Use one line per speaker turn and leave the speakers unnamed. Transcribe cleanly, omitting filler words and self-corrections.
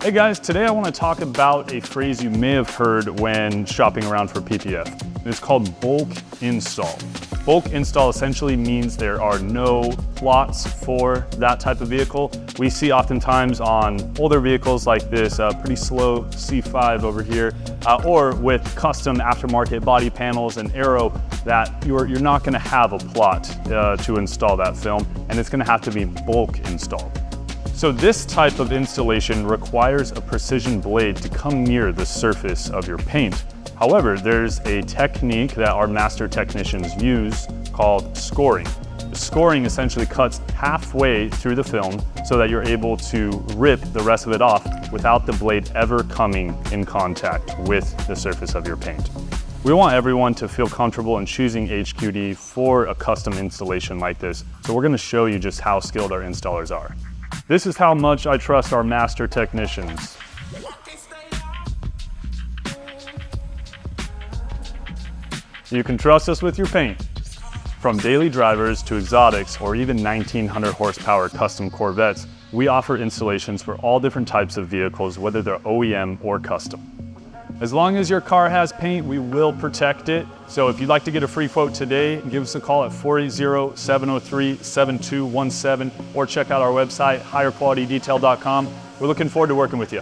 Hey guys, today I want to talk about a phrase you may have heard when shopping around for PPF. It's called bulk install. Bulk install essentially means there are no plots for that type of vehicle. We see oftentimes on older vehicles like this pretty slow C5 over here, or with custom aftermarket body panels and aero, that you're not going to have a plot to install that film, and it's going to have to be bulk installed. So this type of installation requires a precision blade to come near the surface of your paint. However, there's a technique that our master technicians use called scoring. The scoring essentially cuts halfway through the film so that you're able to rip the rest of it off without the blade ever coming in contact with the surface of your paint. We want everyone to feel comfortable in choosing HQD for a custom installation like this, so we're going to show you just how skilled our installers are. This is how much I trust our master technicians. You can trust us with your paint. From daily drivers to exotics or even 1900 horsepower custom Corvettes, we offer installations for all different types of vehicles, whether they're OEM or custom. As long as your car has paint, we will protect it. So if you'd like to get a free quote today, give us a call at 480-703-7217 or check out our website, higherqualitydetail.com. We're looking forward to working with you.